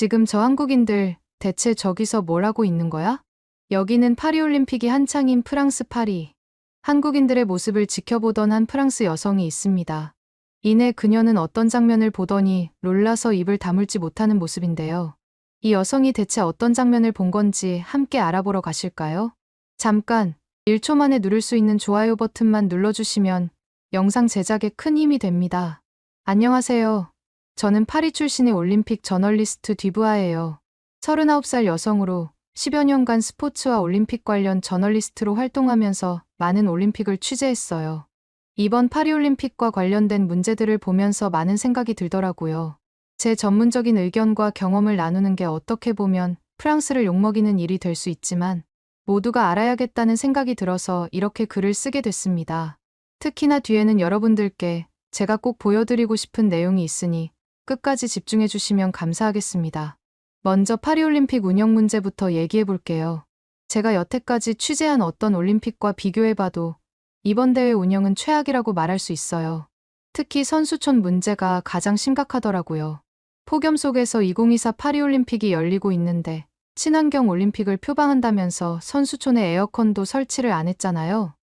지금 저 한국인들 대체 저기서 뭘 하고 있는 거야? 여기는 파리올림픽이 한창인 프랑스 파리. 한국인들의 모습을 지켜보던 한 프랑스 여성이 있습니다. 이내 그녀는 어떤 장면을 보더니 놀라서 입을 다물지 못하는 모습인데요. 이 여성이 대체 어떤 장면을 본 건지 함께 알아보러 가실까요? 잠깐 1초 만에 누를 수 있는 좋아요 버튼만 눌러주시면 영상 제작에 큰 힘이 됩니다. 안녕하세요. 저는 파리 출신의 올림픽 저널리스트 뒤브아예요. 39살 여성으로 10여 년간 스포츠와 올림픽 관련 저널리스트로 활동하면서 많은 올림픽을 취재했어요. 이번 파리올림픽과 관련된 문제들을 보면서 많은 생각이 들더라고요. 제 전문적인 의견과 경험을 나누는 게 어떻게 보면 프랑스를 욕먹이는 일이 될 수 있지만 모두가 알아야겠다는 생각이 들어서 이렇게 글을 쓰게 됐습니다. 특히나 뒤에는 여러분들께 제가 꼭 보여드리고 싶은 내용이 있으니 끝까지 집중해 주시면 감사하겠습니다. 먼저 파리올림픽 운영 문제부터 얘기해 볼게요. 제가 여태까지 취재한 어떤 올림픽과 비교해봐도 이번 대회 운영은 최악이라고 말할 수 있어요. 특히 선수촌 문제가 가장 심각하더라고요. 폭염 속에서 2024 파리올림픽이 열리고 있는데 친환경 올림픽을 표방한다면서 선수촌에 에어컨도 설치를 안 했잖아요.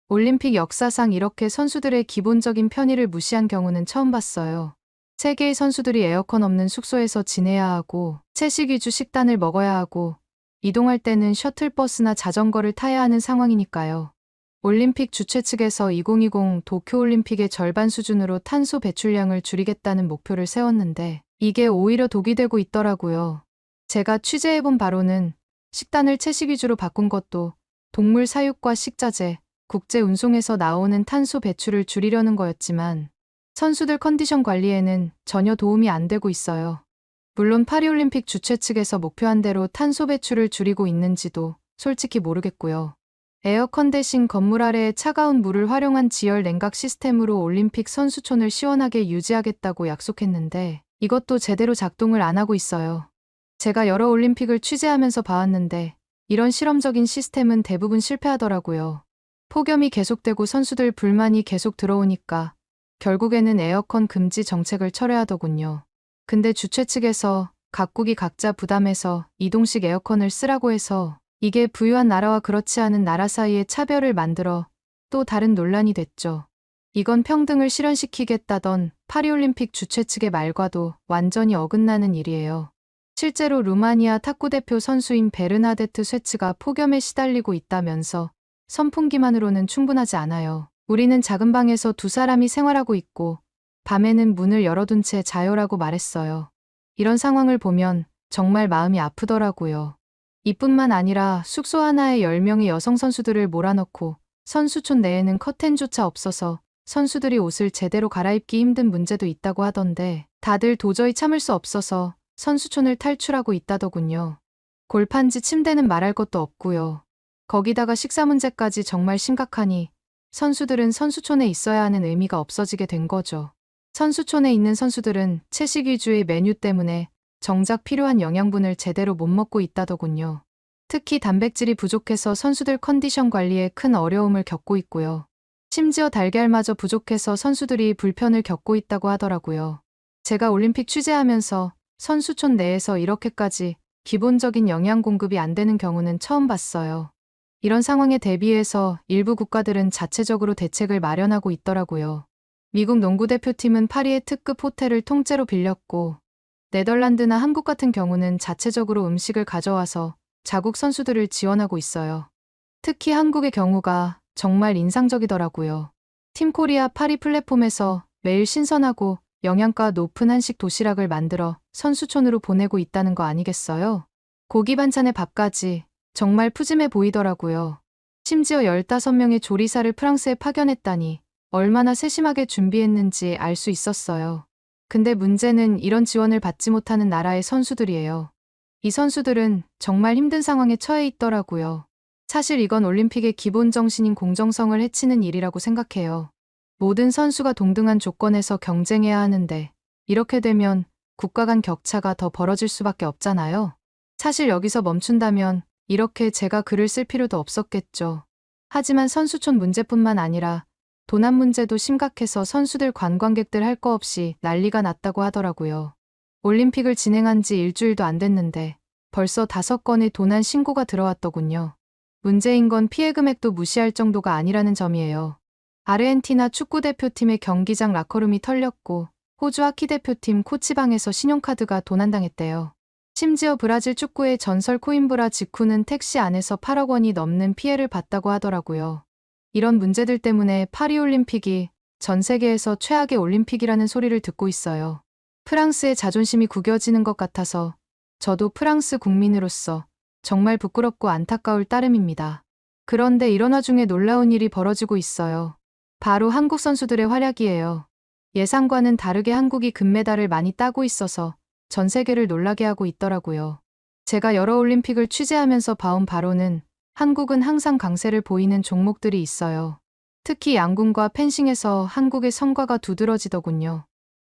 올림픽 역사상 이렇게 선수들의 기본적인 편의를 무시한 경우는 처음 봤어요. 세계의 선수들이 에어컨 없는 숙소에서 지내야 하고 채식 위주 식단을 먹어야 하고 이동할 때는 셔틀버스나 자전거를 타야 하는 상황이니까요. 올림픽 주최 측에서 2020 도쿄올림픽의 절반 수준으로 탄소 배출량을 줄이겠다는 목표를 세웠는데 이게 오히려 독이 되고 있더라고요. 제가 취재해본 바로는 식단을 채식 위주로 바꾼 것도 동물 사육과 식자재, 국제 운송에서 나오는 탄소 배출을 줄이려는 거였지만 선수들 컨디션 관리에는 전혀 도움이 안 되고 있어요. 물론 파리올림픽 주최 측에서 목표한 대로 탄소 배출을 줄이고 있는지도 솔직히 모르겠고요. 에어컨 대신 건물 아래에 차가운 물을 활용한 지열 냉각 시스템으로 올림픽 선수촌을 시원하게 유지하겠다고 약속했는데 이것도 제대로 작동을 안 하고 있어요. 제가 여러 올림픽을 취재하면서 봐왔는데 이런 실험적인 시스템은 대부분 실패하더라고요. 폭염이 계속되고 선수들 불만이 계속 들어오니까 결국에는 에어컨 금지 정책을 철회하더군요. 근데 주최 측에서 각국이 각자 부담해서 이동식 에어컨을 쓰라고 해서 이게 부유한 나라와 그렇지 않은 나라 사이에 차별을 만들어 또 다른 논란이 됐죠. 이건 평등을 실현시키겠다던 파리올림픽 주최 측의 말과도 완전히 어긋나는 일이에요. 실제로 루마니아 탁구 대표 선수인 베르나데트 쇠츠가 폭염에 시달리고 있다면서 선풍기만으로는 충분하지 않아요. 우리는 작은 방에서 두 사람이 생활하고 있고 밤에는 문을 열어둔 채 자요라고 말했어요. 이런 상황을 보면 정말 마음이 아프더라고요. 이뿐만 아니라 숙소 하나에 10명의 여성 선수들을 몰아넣고 선수촌 내에는 커튼조차 없어서 선수들이 옷을 제대로 갈아입기 힘든 문제도 있다고 하던데 다들 도저히 참을 수 없어서 선수촌을 탈출하고 있다더군요. 골판지 침대는 말할 것도 없고요. 거기다가 식사 문제까지 정말 심각하니 선수들은 선수촌에 있어야 하는 의미가 없어지게 된 거죠. 선수촌에 있는 선수들은 채식 위주의 메뉴 때문에 정작 필요한 영양분을 제대로 못 먹고 있다더군요. 특히 단백질이 부족해서 선수들 컨디션 관리에 큰 어려움을 겪고 있고요. 심지어 달걀마저 부족해서 선수들이 불편을 겪고 있다고 하더라고요. 제가 올림픽 취재하면서 선수촌 내에서 이렇게까지 기본적인 영양 공급이 안 되는 경우는 처음 봤어요. 이런 상황에 대비해서 일부 국가들은 자체적으로 대책을 마련하고 있더라고요. 미국 농구대표팀은 파리의 특급 호텔을 통째로 빌렸고 네덜란드나 한국 같은 경우는 자체적으로 음식을 가져와서 자국 선수들을 지원하고 있어요. 특히 한국의 경우가 정말 인상적이더라고요. 팀코리아 파리 플랫폼에서 매일 신선하고 영양가 높은 한식 도시락을 만들어 선수촌으로 보내고 있다는 거 아니겠어요? 고기 반찬에 밥까지 정말 푸짐해 보이더라고요. 심지어 15명의 조리사를 프랑스에 파견했다니 얼마나 세심하게 준비했는지 알 수 있었어요. 근데 문제는 이런 지원을 받지 못하는 나라의 선수들이에요. 이 선수들은 정말 힘든 상황에 처해 있더라고요. 사실 이건 올림픽의 기본 정신인 공정성을 해치는 일이라고 생각해요. 모든 선수가 동등한 조건에서 경쟁해야 하는데 이렇게 되면 국가 간 격차가 더 벌어질 수밖에 없잖아요. 사실 여기서 멈춘다면 이렇게 제가 글을 쓸 필요도 없었겠죠. 하지만 선수촌 문제뿐만 아니라 도난 문제도 심각해서 선수들 관광객들 할 거 없이 난리가 났다고 하더라고요. 올림픽을 진행한 지 일주일도 안 됐는데 벌써 5건의 도난 신고가 들어왔더군요. 문제인 건 피해 금액도 무시할 정도가 아니라는 점이에요. 아르헨티나 축구대표팀의 경기장 라커룸이 털렸고 호주 하키 대표팀 코치방에서 신용카드가 도난당했대요. 심지어 브라질 축구의 전설 코임브라 직후는 택시 안에서 8억 원이 넘는 피해를 봤다고 하더라고요. 이런 문제들 때문에 파리올림픽이 전 세계에서 최악의 올림픽이라는 소리를 듣고 있어요. 프랑스의 자존심이 구겨지는 것 같아서 저도 프랑스 국민으로서 정말 부끄럽고 안타까울 따름입니다. 그런데 이런 와중에 놀라운 일이 벌어지고 있어요. 바로 한국 선수들의 활약이에요. 예상과는 다르게 한국이 금메달을 많이 따고 있어서 전 세계를 놀라게 하고 있더라고요. 제가 여러 올림픽을 취재하면서 봐온 바로는 한국은 항상 강세를 보이는 종목들이 있어요. 특히 양궁과 펜싱에서 한국의 성과가 두드러지더군요.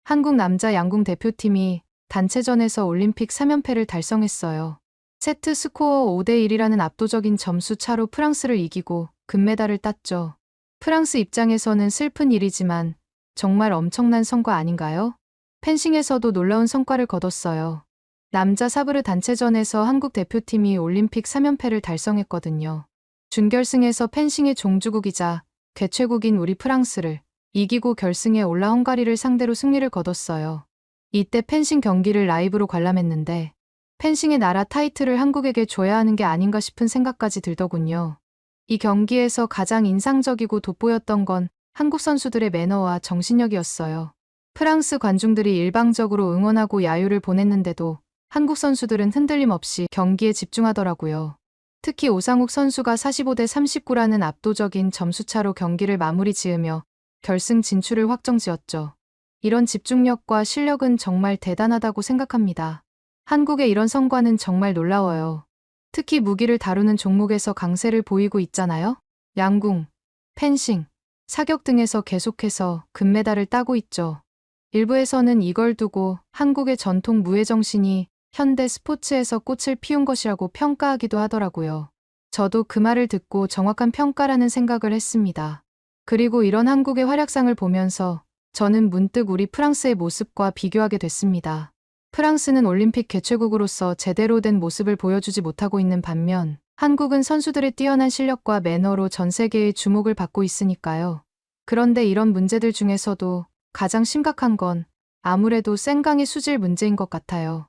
한국 남자 양궁 대표팀이 단체전에서 올림픽 3연패를 달성했어요. 세트 스코어 5대1이라는 압도적인 점수 차로 프랑스를 이기고 금메달을 땄죠. 프랑스 입장에서는 슬픈 일이지만 정말 엄청난 성과 아닌가요? 펜싱에서도 놀라운 성과를 거뒀어요. 남자 사브르 단체전에서 한국 대표팀이 올림픽 3연패를 달성했거든요. 준결승에서 펜싱의 종주국이자 개최국인 우리 프랑스를 이기고 결승에 올라 헝가리를 상대로 승리를 거뒀어요. 이때 펜싱 경기를 라이브로 관람했는데 펜싱의 나라 타이틀을 한국에게 줘야 하는 게 아닌가 싶은 생각까지 들더군요. 이 경기에서 가장 인상적이고 돋보였던 건 한국 선수들의 매너와 정신력이었어요. 프랑스 관중들이 일방적으로 응원하고 야유를 보냈는데도 한국 선수들은 흔들림 없이 경기에 집중하더라고요. 특히 오상욱 선수가 45대 39라는 압도적인 점수차로 경기를 마무리 지으며 결승 진출을 확정지었죠. 이런 집중력과 실력은 정말 대단하다고 생각합니다. 한국의 이런 성과는 정말 놀라워요. 특히 무기를 다루는 종목에서 강세를 보이고 있잖아요. 양궁, 펜싱, 사격 등에서 계속해서 금메달을 따고 있죠. 일부에서는 이걸 두고 한국의 전통 무예 정신이 현대 스포츠에서 꽃을 피운 것이라고 평가하기도 하더라고요. 저도 그 말을 듣고 정확한 평가라는 생각을 했습니다. 그리고 이런 한국의 활약상을 보면서 저는 문득 우리 프랑스의 모습과 비교하게 됐습니다. 프랑스는 올림픽 개최국으로서 제대로 된 모습을 보여주지 못하고 있는 반면 한국은 선수들의 뛰어난 실력과 매너로 전 세계의 주목을 받고 있으니까요. 그런데 이런 문제들 중에서도 가장 심각한 건 아무래도 생강의 수질 문제인 것 같아요.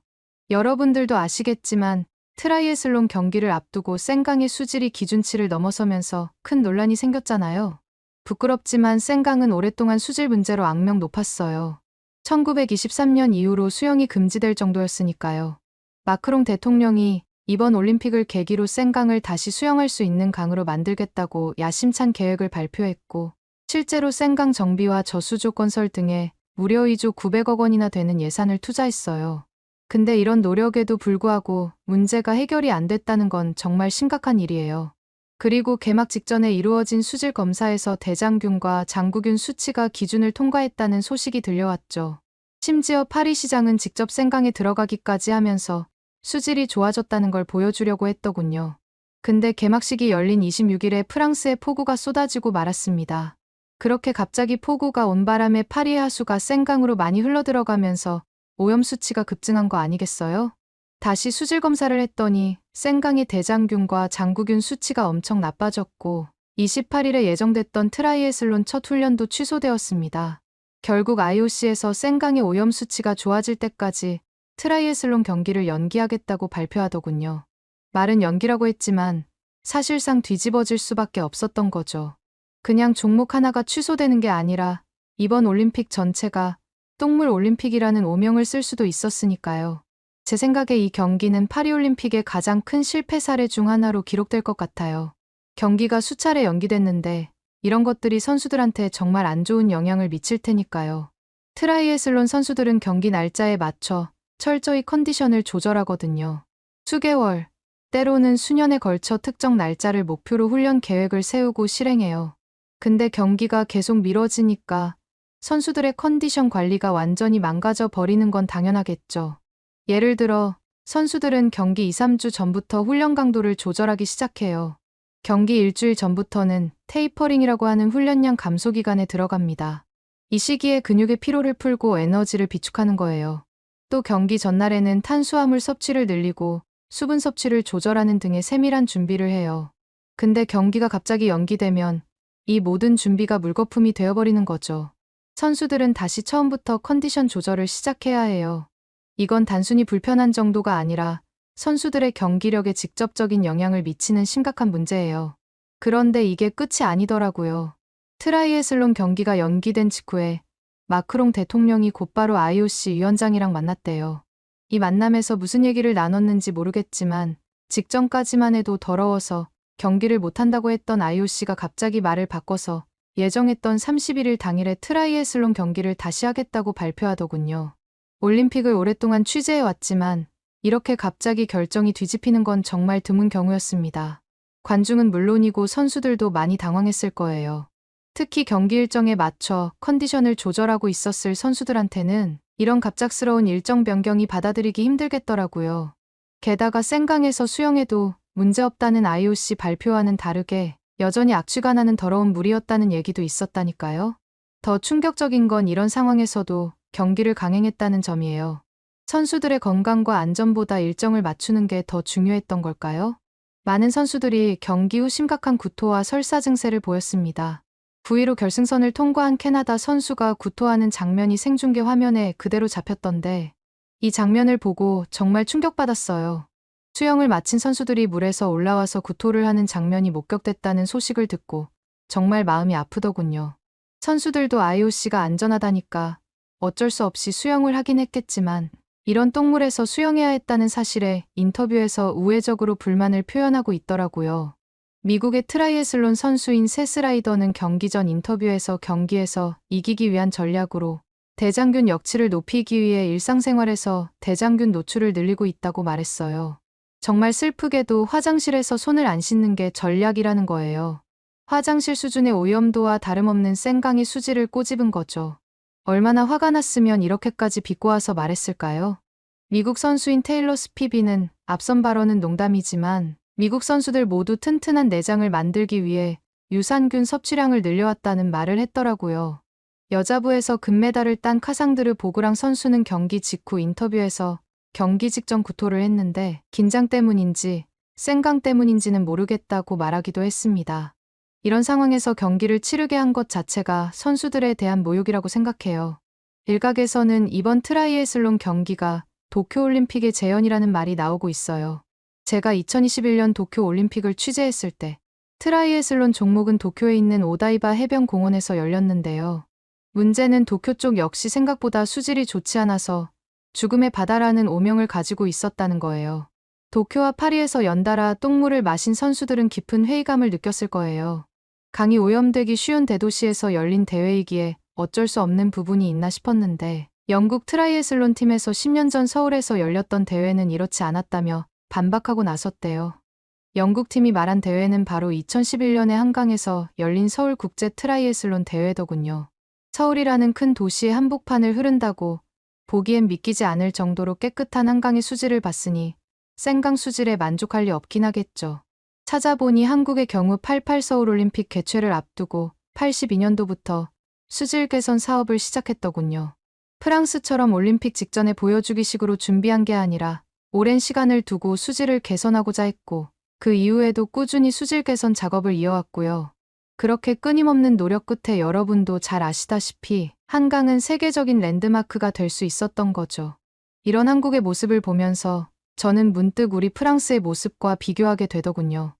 여러분들도 아시겠지만 트라이애슬론 경기를 앞두고 생강의 수질이 기준치를 넘어서면서 큰 논란이 생겼잖아요. 부끄럽지만 생강은 오랫동안 수질 문제로 악명 높았어요. 1923년 이후로 수영이 금지될 정도였으니까요. 마크롱 대통령이 이번 올림픽을 계기로 생강을 다시 수영할 수 있는 강으로 만들겠다고 야심찬 계획을 발표했고 실제로 생강 정비와 저수조 건설 등에 무려 2조 900억 원이나 되는 예산을 투자했어요. 근데 이런 노력에도 불구하고 문제가 해결이 안 됐다는 건 정말 심각한 일이에요. 그리고 개막 직전에 이루어진 수질 검사에서 대장균과 장구균 수치가 기준을 통과했다는 소식이 들려왔죠. 심지어 파리시장은 직접 생강에 들어가기까지 하면서 수질이 좋아졌다는 걸 보여주려고 했더군요. 근데 개막식이 열린 26일에 프랑스에 폭우가 쏟아지고 말았습니다. 그렇게 갑자기 폭우가 온 바람에 파리의 하수가 생강으로 많이 흘러들어가면서 오염 수치가 급증한 거 아니겠어요? 다시 수질 검사를 했더니 생강의 대장균과 장구균 수치가 엄청 나빠졌고 28일에 예정됐던 트라이애슬론 첫 훈련도 취소되었습니다. 결국 IOC에서 생강의 오염 수치가 좋아질 때까지 트라이애슬론 경기를 연기하겠다고 발표하더군요. 말은 연기라고 했지만 사실상 뒤집어질 수밖에 없었던 거죠. 그냥 종목 하나가 취소되는 게 아니라 이번 올림픽 전체가 똥물 올림픽이라는 오명을 쓸 수도 있었으니까요. 제 생각에 이 경기는 파리올림픽의 가장 큰 실패 사례 중 하나로 기록될 것 같아요. 경기가 수차례 연기됐는데 이런 것들이 선수들한테 정말 안 좋은 영향을 미칠 테니까요. 트라이애슬론 선수들은 경기 날짜에 맞춰 철저히 컨디션을 조절하거든요. 수개월, 때로는 수년에 걸쳐 특정 날짜를 목표로 훈련 계획을 세우고 실행해요. 근데 경기가 계속 미뤄지니까 선수들의 컨디션 관리가 완전히 망가져 버리는 건 당연하겠죠. 예를 들어 선수들은 경기 2, 3주 전부터 훈련 강도를 조절하기 시작해요. 경기 일주일 전부터는 테이퍼링이라고 하는 훈련량 감소 기간에 들어갑니다. 이 시기에 근육의 피로를 풀고 에너지를 비축하는 거예요. 또 경기 전날에는 탄수화물 섭취를 늘리고 수분 섭취를 조절하는 등의 세밀한 준비를 해요. 근데 경기가 갑자기 연기되면 이 모든 준비가 물거품이 되어버리는 거죠. 선수들은 다시 처음부터 컨디션 조절을 시작해야 해요. 이건 단순히 불편한 정도가 아니라 선수들의 경기력에 직접적인 영향을 미치는 심각한 문제예요. 그런데 이게 끝이 아니더라고요. 트라이애슬론 경기가 연기된 직후에 마크롱 대통령이 곧바로 IOC 위원장이랑 만났대요. 이 만남에서 무슨 얘기를 나눴는지 모르겠지만 직전까지만 해도 더러워서 경기를 못한다고 했던 IOC가 갑자기 말을 바꿔서 예정했던 31일 당일에 트라이애슬론 경기를 다시 하겠다고 발표하더군요. 올림픽을 오랫동안 취재해왔지만 이렇게 갑자기 결정이 뒤집히는 건 정말 드문 경우였습니다. 관중은 물론이고 선수들도 많이 당황했을 거예요. 특히 경기 일정에 맞춰 컨디션을 조절하고 있었을 선수들한테는 이런 갑작스러운 일정 변경이 받아들이기 힘들겠더라고요. 게다가 생강에서 수영해도 문제없다는 IOC 발표와는 다르게 여전히 악취가 나는 더러운 물이었다는 얘기도 있었다니까요. 더 충격적인 건 이런 상황에서도 경기를 강행했다는 점이에요. 선수들의 건강과 안전보다 일정을 맞추는 게 더 중요했던 걸까요? 많은 선수들이 경기 후 심각한 구토와 설사 증세를 보였습니다. 9위로 결승선을 통과한 캐나다 선수가 구토하는 장면이 생중계 화면에 그대로 잡혔던데 이 장면을 보고 정말 충격받았어요. 수영을 마친 선수들이 물에서 올라와서 구토를 하는 장면이 목격됐다는 소식을 듣고 정말 마음이 아프더군요. 선수들도 IOC가 안전하다니까 어쩔 수 없이 수영을 하긴 했겠지만 이런 똥물에서 수영해야 했다는 사실에 인터뷰에서 우회적으로 불만을 표현하고 있더라고요. 미국의 트라이애슬론 선수인 세스 라이더는 경기 전 인터뷰에서 경기에서 이기기 위한 전략으로 대장균 역치를 높이기 위해 일상생활에서 대장균 노출을 늘리고 있다고 말했어요. 정말 슬프게도 화장실에서 손을 안 씻는 게 전략이라는 거예요. 화장실 수준의 오염도와 다름없는 생강이 수지를 꼬집은 거죠. 얼마나 화가 났으면 이렇게까지 비꼬아서 말했을까요? 미국 선수인 테일러 스피비는 앞선 발언은 농담이지만 미국 선수들 모두 튼튼한 내장을 만들기 위해 유산균 섭취량을 늘려왔다는 말을 했더라고요. 여자부에서 금메달을 딴 카상드르 보그랑 선수는 경기 직후 인터뷰에서 경기 직전 구토를 했는데 긴장 때문인지 생강 때문인지는 모르겠다고 말하기도 했습니다. 이런 상황에서 경기를 치르게 한 것 자체가 선수들에 대한 모욕이라고 생각해요. 일각에서는 이번 트라이애슬론 경기가 도쿄올림픽의 재현이라는 말이 나오고 있어요. 제가 2021년 도쿄올림픽을 취재했을 때 트라이애슬론 종목은 도쿄에 있는 오다이바 해변공원에서 열렸는데요. 문제는 도쿄 쪽 역시 생각보다 수질이 좋지 않아서 죽음의 바다라는 오명을 가지고 있었다는 거예요. 도쿄와 파리에서 연달아 똥물을 마신 선수들은 깊은 회의감을 느꼈을 거예요. 강이 오염되기 쉬운 대도시에서 열린 대회이기에 어쩔 수 없는 부분이 있나 싶었는데 영국 트라이애슬론 팀에서 10년 전 서울에서 열렸던 대회는 이렇지 않았다며 반박하고 나섰대요. 영국 팀이 말한 대회는 바로 2011년에 한강에서 열린 서울 국제 트라이애슬론 대회더군요. 서울이라는 큰 도시의 한복판을 흐른다고 보기엔 믿기지 않을 정도로 깨끗한 한강의 수질을 봤으니 생강 수질에 만족할 리 없긴 하겠죠. 찾아보니 한국의 경우 88 서울올림픽 개최를 앞두고 82년도부터 수질 개선 사업을 시작했더군요. 프랑스처럼 올림픽 직전에 보여주기식으로 준비한 게 아니라 오랜 시간을 두고 수질을 개선하고자 했고 그 이후에도 꾸준히 수질 개선 작업을 이어왔고요. 그렇게 끊임없는 노력 끝에 여러분도 잘 아시다시피 한강은 세계적인 랜드마크가 될 수 있었던 거죠. 이런 한국의 모습을 보면서 저는 문득 우리 프랑스의 모습과 비교하게 되더군요.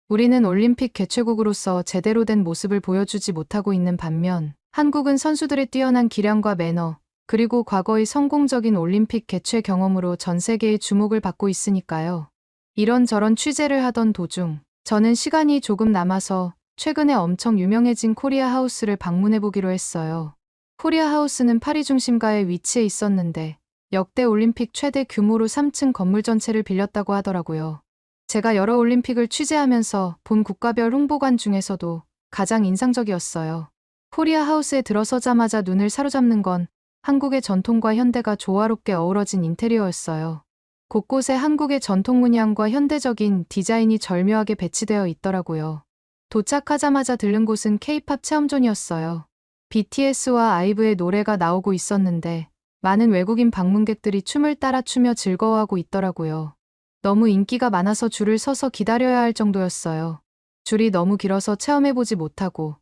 우리는 올림픽 개최국으로서 제대로 된 모습을 보여주지 못하고 있는 반면 한국은 선수들의 뛰어난 기량과 매너, 그리고 과거의 성공적인 올림픽 개최 경험으로 전 세계의 주목을 받고 있으니까요. 이런저런 취재를 하던 도중 저는 시간이 조금 남아서 최근에 엄청 유명해진 코리아 하우스를 방문해보기로 했어요. 코리아 하우스는 파리 중심가에 위치해 있었는데 역대 올림픽 최대 규모로 3층 건물 전체를 빌렸다고 하더라고요. 제가 여러 올림픽을 취재하면서 본 국가별 홍보관 중에서도 가장 인상적이었어요. 코리아 하우스에 들어서자마자 눈을 사로잡는 건 한국의 전통과 현대가 조화롭게 어우러진 인테리어였어요. 곳곳에 한국의 전통 문양과 현대적인 디자인이 절묘하게 배치되어 있더라고요. 도착하자마자 들른 곳은 K-팝 체험존이었어요. BTS와 아이브의 노래가 나오고 있었는데 많은 외국인 방문객들이 춤을 따라 추며 즐거워하고 있더라고요. 너무 인기가 많아서 줄을 서서 기다려야 할 정도였어요. 줄이 너무 길어서 체험해보지 못하고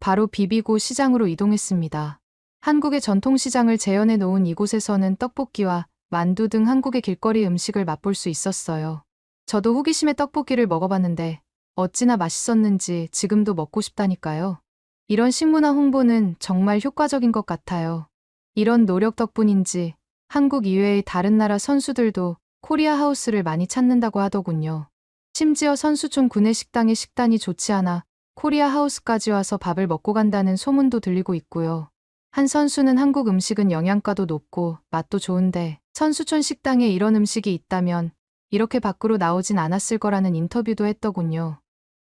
바로 비비고 시장으로 이동했습니다. 한국의 전통시장을 재현해 놓은 이곳에서는 떡볶이와 만두 등 한국의 길거리 음식을 맛볼 수 있었어요. 저도 호기심에 떡볶이를 먹어봤는데 어찌나 맛있었는지 지금도 먹고 싶다니까요. 이런 식문화 홍보는 정말 효과적인 것 같아요. 이런 노력 덕분인지 한국 이외의 다른 나라 선수들도 코리아 하우스를 많이 찾는다고 하더군요. 심지어 선수촌 구내식당의 식단이 좋지 않아 코리아 하우스까지 와서 밥을 먹고 간다는 소문도 들리고 있고요. 한 선수는 한국 음식은 영양가도 높고 맛도 좋은데 선수촌 식당에 이런 음식이 있다면 이렇게 밖으로 나오진 않았을 거라는 인터뷰도 했더군요.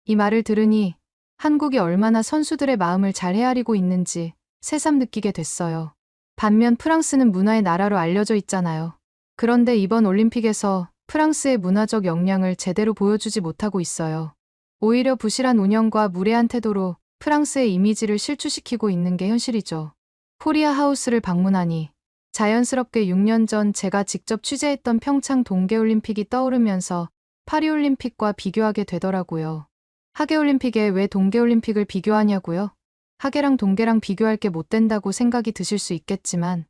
이 말을 들으니 한국이 얼마나 선수들의 마음을 잘 헤아리고 있는지 새삼 느끼게 됐어요. 반면 프랑스는 문화의 나라로 알려져 있잖아요. 그런데 이번 올림픽에서 프랑스의 문화적 역량을 제대로 보여주지 못하고 있어요. 오히려 부실한 운영과 무례한 태도로 프랑스의 이미지를 실추시키고 있는 게 현실이죠. 코리아 하우스를 방문하니 자연스럽게 6년 전 제가 직접 취재했던 평창 동계올림픽이 떠오르면서 파리올림픽과 비교하게 되더라고요. 하계올림픽에 왜 동계올림픽을 비교하냐고요? 하계랑 동계랑 비교할 게 못 된다고 생각이 드실 수 있겠지만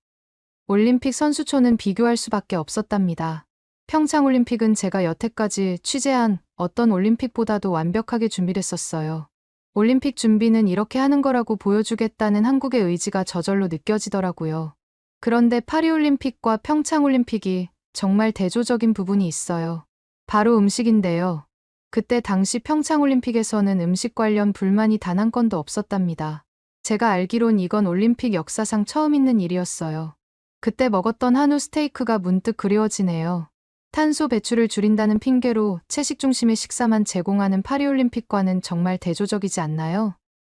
올림픽 선수촌은 비교할 수밖에 없었답니다. 평창올림픽은 제가 여태까지 취재한 어떤 올림픽보다도 완벽하게 준비됐었어요. 올림픽 준비는 이렇게 하는 거라고 보여주겠다는 한국의 의지가 저절로 느껴지더라고요. 그런데 파리올림픽과 평창올림픽이 정말 대조적인 부분이 있어요. 바로 음식인데요. 그때 당시 평창올림픽에서는 음식 관련 불만이 단 한 건도 없었답니다. 제가 알기론 이건 올림픽 역사상 처음 있는 일이었어요. 그때 먹었던 한우 스테이크가 문득 그리워지네요. 탄소 배출을 줄인다는 핑계로 채식 중심의 식사만 제공하는 파리올림픽과는 정말 대조적이지 않나요?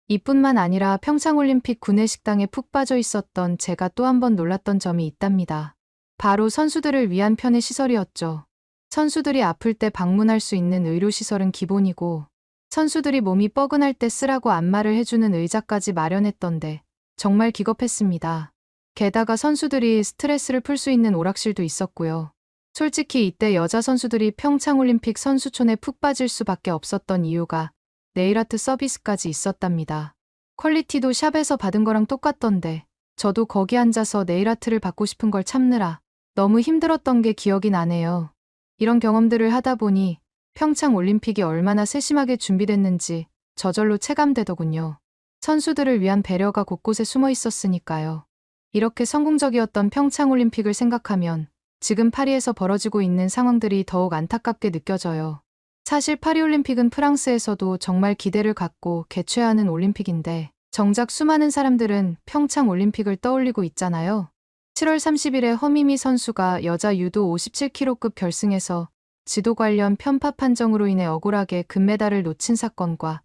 이뿐만 아니라 평창올림픽 구내식당에 푹 빠져 있었던 제가 또 한 번 놀랐던 점이 있답니다. 바로 선수들을 위한 편의 시설이었죠. 선수들이 아플 때 방문할 수 있는 의료시설은 기본이고 선수들이 몸이 뻐근할 때 쓰라고 안마를 해주는 의자까지 마련했던데 정말 기겁했습니다. 게다가 선수들이 스트레스를 풀 수 있는 오락실도 있었고요. 솔직히 이때 여자 선수들이 평창올림픽 선수촌에 푹 빠질 수밖에 없었던 이유가 네일아트 서비스까지 있었답니다. 퀄리티도 샵에서 받은 거랑 똑같던데 저도 거기 앉아서 네일아트를 받고 싶은 걸 참느라 너무 힘들었던 게 기억이 나네요. 이런 경험들을 하다 보니 평창올림픽이 얼마나 세심하게 준비됐는지 저절로 체감되더군요. 선수들을 위한 배려가 곳곳에 숨어 있었으니까요. 이렇게 성공적이었던 평창올림픽을 생각하면 지금 파리에서 벌어지고 있는 상황들이 더욱 안타깝게 느껴져요. 사실 파리올림픽은 프랑스에서도 정말 기대를 갖고 개최하는 올림픽인데 정작 수많은 사람들은 평창올림픽을 떠올리고 있잖아요. 7월 30일에 허미미 선수가 여자 유도 57kg급 결승에서 지도 관련 편파 판정으로 인해 억울하게 금메달을 놓친 사건과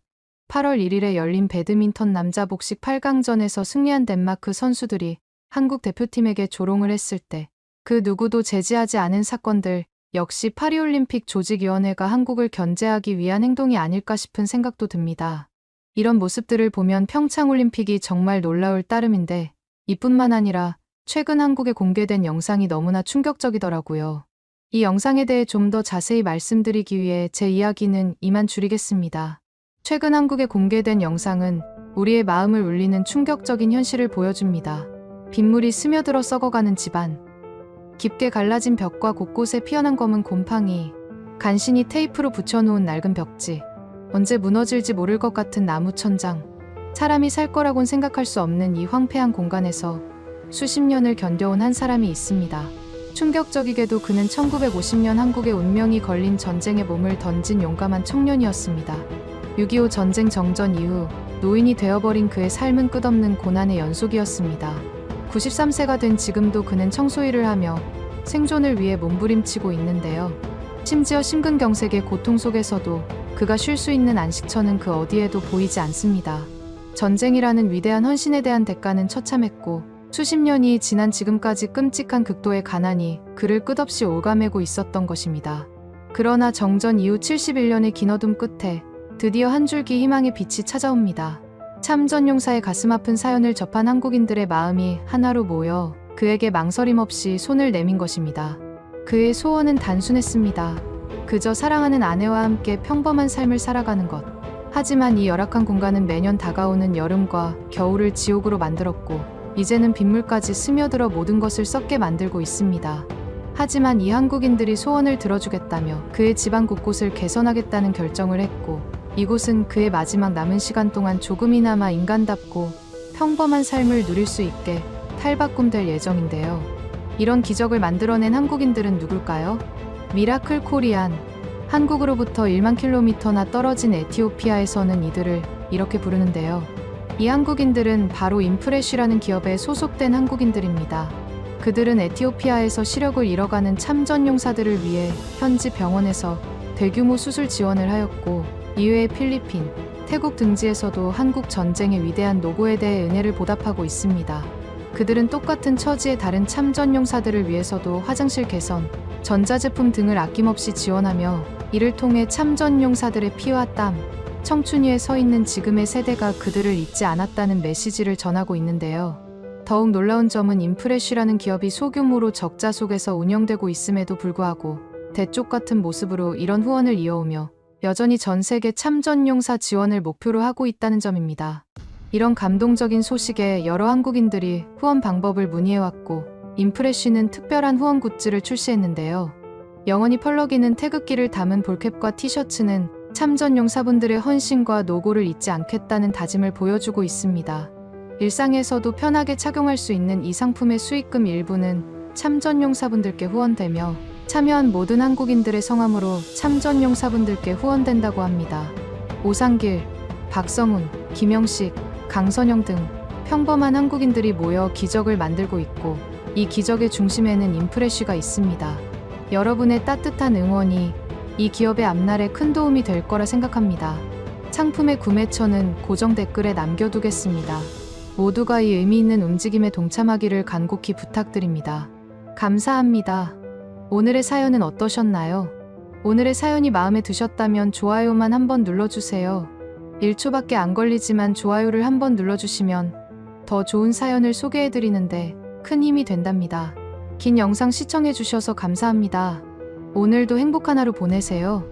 8월 1일에 열린 배드민턴 남자 복식 8강전에서 승리한 덴마크 선수들이 한국 대표팀에게 조롱을 했을 때 그 누구도 제지하지 않은 사건들 역시 파리올림픽 조직위원회가 한국을 견제하기 위한 행동이 아닐까 싶은 생각도 듭니다. 이런 모습들을 보면 평창올림픽이 정말 놀라울 따름인데 이뿐만 아니라 최근 한국에 공개된 영상이 너무나 충격적이더라고요. 이 영상에 대해 좀 더 자세히 말씀드리기 위해 제 이야기는 이만 줄이겠습니다. 최근 한국에 공개된 영상은 우리의 마음을 울리는 충격적인 현실을 보여줍니다. 빗물이 스며들어 썩어가는 집안, 깊게 갈라진 벽과 곳곳에 피어난 검은 곰팡이, 간신히 테이프로 붙여놓은 낡은 벽지, 언제 무너질지 모를 것 같은 나무 천장, 사람이 살 거라곤 생각할 수 없는 이 황폐한 공간에서 수십 년을 견뎌온 한 사람이 있습니다. 충격적이게도 그는 1950년 한국의 운명이 걸린 전쟁에 몸을 던진 용감한 청년이었습니다. 6.25 전쟁 정전 이후 노인이 되어버린 그의 삶은 끝없는 고난의 연속이었습니다. 93세가 된 지금도 그는 청소일을 하며 생존을 위해 몸부림치고 있는데요. 심지어 심근경색의 고통 속에서도 그가 쉴 수 있는 안식처는 그 어디에도 보이지 않습니다. 전쟁이라는 위대한 헌신에 대한 대가는 처참했고 수십 년이 지난 지금까지 끔찍한 극도의 가난이 그를 끝없이 옭아매고 있었던 것입니다. 그러나 정전 이후 71년의 긴 어둠 끝에 드디어 한 줄기 희망의 빛이 찾아옵니다. 참전용사의 가슴 아픈 사연을 접한 한국인들의 마음이 하나로 모여 그에게 망설임 없이 손을 내민 것입니다. 그의 소원은 단순했습니다. 그저 사랑하는 아내와 함께 평범한 삶을 살아가는 것. 하지만 이 열악한 공간은 매년 다가오는 여름과 겨울을 지옥으로 만들었고, 이제는 빗물까지 스며들어 모든 것을 썩게 만들고 있습니다. 하지만 이 한국인들이 소원을 들어주겠다며 그의 집안 곳곳을 개선하겠다는 결정을 했고, 이곳은 그의 마지막 남은 시간 동안 조금이나마 인간답고 평범한 삶을 누릴 수 있게 탈바꿈될 예정인데요. 이런 기적을 만들어낸 한국인들은 누굴까요? 미라클 코리안. 한국으로부터 1만 킬로미터나 떨어진 에티오피아에서는 이들을 이렇게 부르는데요. 이 한국인들은 바로 인프레쉬라는 기업에 소속된 한국인들입니다. 그들은 에티오피아에서 시력을 잃어가는 참전용사들을 위해 현지 병원에서 대규모 수술 지원을 하였고, 이외에 필리핀, 태국 등지에서도 한국 전쟁의 위대한 노고에 대해 은혜를 보답하고 있습니다. 그들은 똑같은 처지의 다른 참전용사들을 위해서도 화장실 개선, 전자제품 등을 아낌없이 지원하며, 이를 통해 참전용사들의 피와 땀, 청춘 위에 서 있는 지금의 세대가 그들을 잊지 않았다는 메시지를 전하고 있는데요. 더욱 놀라운 점은 인프레쉬라는 기업이 소규모로 적자 속에서 운영되고 있음에도 불구하고 대쪽 같은 모습으로 이런 후원을 이어오며 여전히 전 세계 참전용사 지원을 목표로 하고 있다는 점입니다. 이런 감동적인 소식에 여러 한국인들이 후원 방법을 문의해왔고, 인프레쉬는 특별한 후원 굿즈를 출시했는데요. 영원히 펄럭이는 태극기를 담은 볼캡과 티셔츠는 참전용사분들의 헌신과 노고를 잊지 않겠다는 다짐을 보여주고 있습니다. 일상에서도 편하게 착용할 수 있는 이 상품의 수익금 일부는 참전용사분들께 후원되며, 참여한 모든 한국인들의 성함으로 참전용사분들께 후원된다고 합니다. 오상길, 박성훈, 김영식, 강선영 등 평범한 한국인들이 모여 기적을 만들고 있고, 이 기적의 중심에는 인프레쉬가 있습니다. 여러분의 따뜻한 응원이 이 기업의 앞날에 큰 도움이 될 거라 생각합니다. 상품의 구매처는 고정 댓글에 남겨두겠습니다. 모두가 이 의미 있는 움직임에 동참하기를 간곡히 부탁드립니다. 감사합니다. 오늘의 사연은 어떠셨나요? 오늘의 사연이 마음에 드셨다면 좋아요만 한번 눌러주세요. 1초밖에 안 걸리지만 좋아요를 한번 눌러주시면 더 좋은 사연을 소개해드리는데 큰 힘이 된답니다. 긴 영상 시청해주셔서 감사합니다. 오늘도 행복한 하루 보내세요.